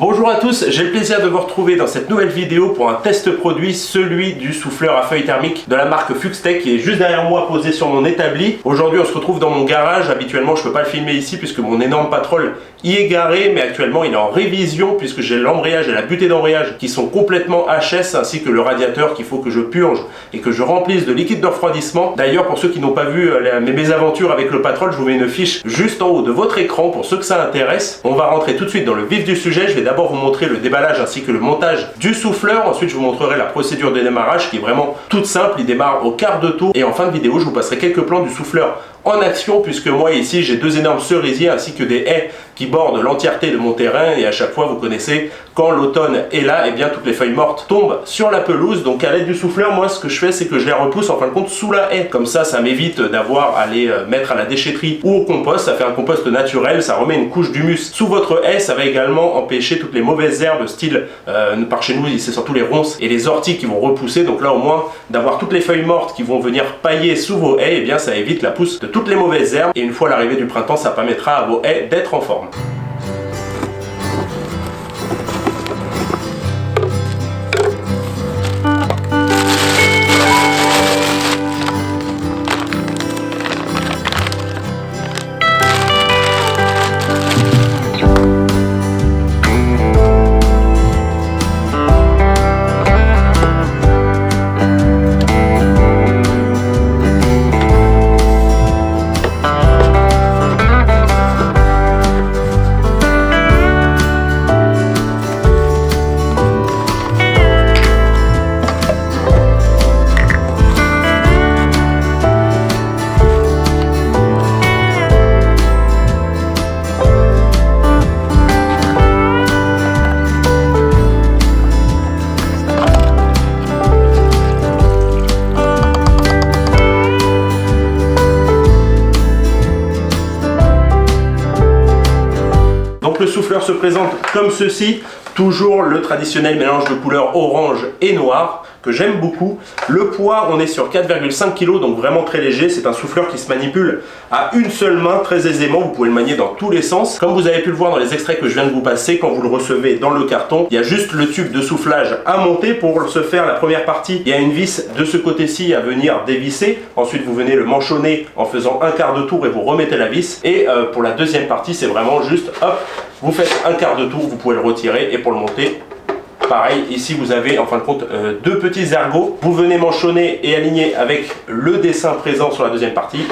Bonjour à tous, j'ai le plaisir de vous retrouver dans cette nouvelle vidéo pour un test produit, celui du souffleur à feuilles thermiques de la marque Fuxtech qui est juste derrière moi posé sur mon établi. Aujourd'hui on se retrouve dans mon garage, habituellement je ne peux pas le filmer ici puisque mon énorme Patrol y est garé, mais actuellement il est en révision puisque j'ai l'embrayage et la butée d'embrayage qui sont complètement HS ainsi que le radiateur qu'il faut que je purge et que je remplisse de liquide de refroidissement. D'ailleurs pour ceux qui n'ont pas vu mes aventures avec le Patrol, je vous mets une fiche juste en haut de votre écran pour ceux que ça intéresse. On va rentrer tout de suite dans le vif du sujet. Je vais d'abord vous montrer le déballage ainsi que le montage du souffleur. Ensuite, je vous montrerai la procédure de démarrage qui est vraiment toute simple. Il démarre au quart de tour. Et en fin de vidéo, je vous passerai quelques plans du souffleur en action puisque moi ici j'ai deux énormes cerisiers ainsi que des haies qui bordent l'entièreté de mon terrain et à chaque fois vous connaissez quand l'automne est là et bien toutes les feuilles mortes tombent sur la pelouse. Donc à l'aide du souffleur, moi ce que je fais c'est que je les repousse en fin de compte sous la haie, comme ça m'évite d'avoir à les mettre à la déchetterie ou au compost. Ça fait un compost naturel, ça remet une couche d'humus sous votre haie. Ça va également empêcher toutes les mauvaises herbes style par chez nous c'est surtout les ronces et les orties qui vont repousser. Donc là au moins d'avoir toutes les feuilles mortes qui vont venir pailler sous vos haies, et bien ça évite la pousse de toutes les mauvaises herbes et une fois l'arrivée du printemps ça permettra à vos haies d'être en forme. Donc le souffleur se présente comme ceci, toujours le traditionnel mélange de couleurs orange et noir que j'aime beaucoup. Le poids, on est sur 4,5 kg, donc vraiment très léger. C'est un souffleur qui se manipule à une seule main très aisément. Vous pouvez le manier dans tous les sens. Comme vous avez pu le voir dans les extraits que je viens de vous passer, quand vous le recevez dans le carton, il y a juste le tube de soufflage à monter. Pour se faire la première partie, il y a une vis de ce côté-ci à venir dévisser. Ensuite, vous venez le manchonner en faisant un quart de tour et vous remettez la vis. Et pour la deuxième partie, c'est vraiment juste, hop, vous faites un quart de tour, vous pouvez le retirer et pour le monter, pareil, ici vous avez en fin de compte deux petits ergots. Vous venez manchonner et aligner avec le dessin présent sur la deuxième partie.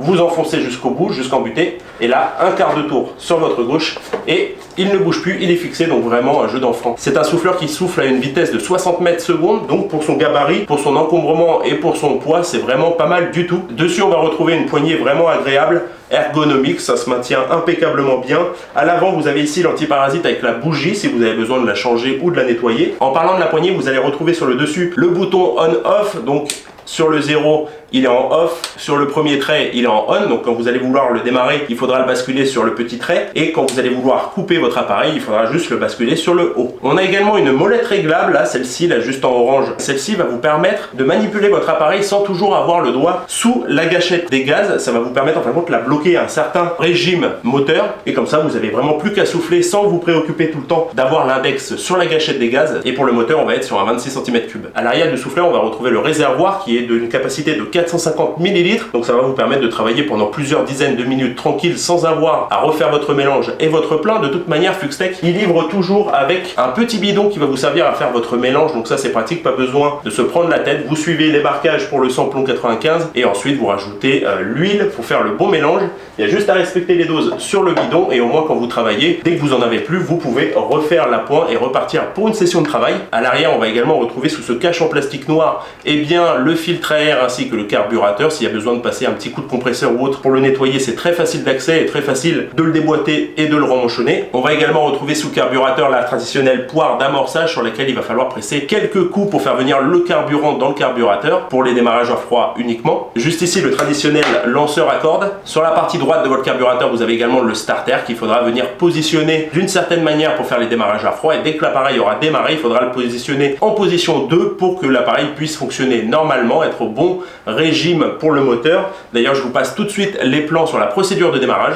Vous enfoncez jusqu'au bout, jusqu'en butée. Et là, un quart de tour sur votre gauche. Et il ne bouge plus, il est fixé, donc vraiment un jeu d'enfant. C'est un souffleur qui souffle à une vitesse de 60 mètres secondes. Donc pour son gabarit, pour son encombrement et pour son poids, c'est vraiment pas mal du tout. Dessus, on va retrouver une poignée vraiment agréable, ergonomique, ça se maintient impeccablement bien. À l'avant, vous avez ici l'antiparasite avec la bougie si vous avez besoin de la changer ou de la nettoyer. En parlant de la poignée, vous allez retrouver sur le dessus le bouton on-off. Donc sur le 0, il est en off. Sur le premier trait, il est en on. Donc quand vous allez vouloir le démarrer, il faudra le basculer sur le petit trait. Et quand vous allez vouloir couper votre appareil, il faudra juste le basculer sur le haut. On a également une molette réglable, là, celle-ci, là, juste en orange. Celle-ci va vous permettre de manipuler votre appareil sans toujours avoir le doigt sous la gâchette des gaz. Ça va vous permettre en fin de compte de la bloquer à un certain régime moteur. Et comme ça, vous avez vraiment plus qu'à souffler sans vous préoccuper tout le temps d'avoir l'index sur la gâchette des gaz. Et pour le moteur, on va être sur un 26 cm3. À l'arrière du souffleur, on va retrouver le réservoir qui est d'une capacité de 450 ml. Donc ça va vous permettre de travailler pendant plusieurs dizaines de minutes tranquille sans avoir à refaire votre mélange et votre plein. De toute manière, Fuxtech, il livre toujours avec un petit bidon qui va vous servir à faire votre mélange. Donc ça c'est pratique, pas besoin de se prendre la tête. Vous suivez les marquages pour le samplon 95 et ensuite vous rajoutez l'huile pour faire le bon mélange. Il y a juste à respecter les doses sur le bidon et au moins quand vous travaillez, dès que vous en avez plus, vous pouvez refaire l'appoint et repartir pour une session de travail. À l'arrière, on va également retrouver sous ce cache en plastique noir bien le filtre à air ainsi que le carburateur. S'il y a besoin de passer un petit coup de compresseur ou autre pour le nettoyer, c'est très facile d'accès et très facile de le déboîter et de le remanchonner. On va également retrouver sous le carburateur la traditionnelle poire d'amorçage sur laquelle il va falloir presser quelques coups pour faire venir le carburant dans le carburateur pour les démarrages à froid uniquement. Juste ici le traditionnel lanceur à cordes. Sur la partie droite de votre carburateur, vous avez également le starter qu'il faudra venir positionner d'une certaine manière pour faire les démarrages à froid, et dès que l'appareil aura démarré, il faudra le positionner en position 2 pour que l'appareil puisse fonctionner normalement, être au bon régime pour le moteur. D'ailleurs, je vous passe tout de suite les plans sur la procédure de démarrage.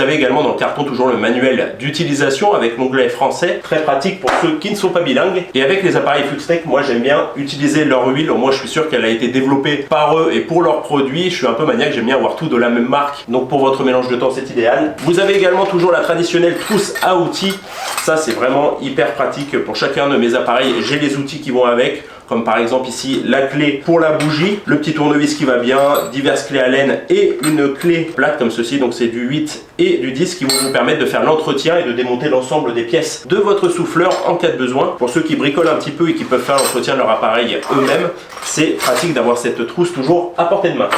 avez également dans le carton toujours le manuel d'utilisation avec l'onglet français, très pratique pour ceux qui ne sont pas bilingues. Et avec les appareils Fluxtech, moi j'aime bien utiliser leur huile, au moins je suis sûr qu'elle a été développée par eux et pour leurs produits. Je suis un peu maniaque, j'aime bien avoir tout de la même marque, donc pour votre mélange de temps c'est idéal. Vous avez également toujours la traditionnelle trousse à outils, ça c'est vraiment hyper pratique pour chacun de mes appareils. J'ai les outils qui vont avec, comme par exemple ici la clé pour la bougie, le petit tournevis qui va bien, diverses clés Allen et une clé plate comme ceci, donc c'est du 8 et du 10 qui vont vous permettre de faire l'entretien et de démonter l'ensemble des pièces de votre souffleur en cas de besoin. Pour ceux qui bricolent un petit peu et qui peuvent faire l'entretien de leur appareil eux-mêmes, c'est pratique d'avoir cette trousse toujours à portée de main.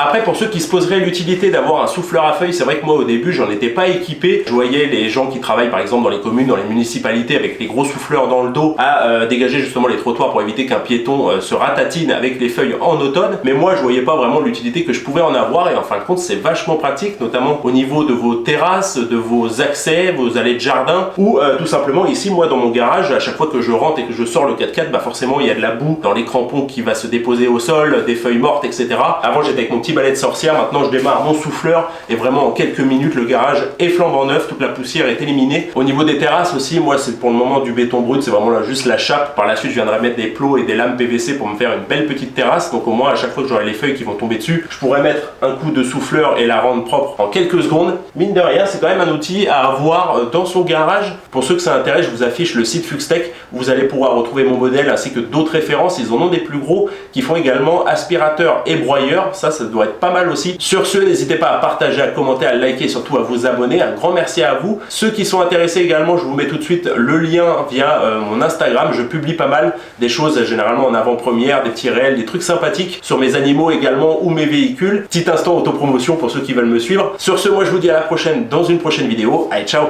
Après, pour ceux qui se poseraient l'utilité d'avoir un souffleur à feuilles, c'est vrai que moi au début j'en étais pas équipé. Je voyais les gens qui travaillent par exemple dans les communes, dans les municipalités avec les gros souffleurs dans le dos à dégager justement les trottoirs pour éviter qu'un piéton se ratatine avec les feuilles en automne. Mais moi je voyais pas vraiment l'utilité que je pouvais en avoir et en fin de compte c'est vachement pratique, notamment au niveau de vos terrasses, de vos accès, vos allées de jardin ou tout simplement ici moi dans mon garage, à chaque fois que je rentre et que je sors le 4x4, bah forcément il y a de la boue dans les crampons qui va se déposer au sol, des feuilles mortes, etc. Avant j'étais avec mon petit balai de sorcière, maintenant je démarre mon souffleur et vraiment en quelques minutes le garage est flambant neuf, toute la poussière est éliminée. Au niveau des terrasses aussi, moi c'est pour le moment du béton brut, c'est vraiment là juste la chape. Par la suite je viendrai mettre des plots et des lames PVC pour me faire une belle petite terrasse, donc au moins à chaque fois que j'aurai les feuilles qui vont tomber dessus, je pourrais mettre un coup de souffleur et la rendre propre en quelques secondes. Mine de rien, c'est quand même un outil à avoir dans son garage. Pour ceux que ça intéresse, je vous affiche le site Fluxtech, vous allez pouvoir retrouver mon modèle ainsi que d'autres références. Ils en ont des plus gros qui font également aspirateur et broyeur, ça doit être pas mal aussi. Sur ce, n'hésitez pas à partager, à commenter, à liker et surtout à vous abonner. Un grand merci à vous. Ceux qui sont intéressés également, je vous mets tout de suite le lien via mon Instagram. Je publie pas mal des choses généralement en avant-première, des petits réels, des trucs sympathiques sur mes animaux également ou mes véhicules. Petit instant autopromotion pour ceux qui veulent me suivre. Sur ce, moi je vous dis à la prochaine dans une prochaine vidéo. Allez, ciao!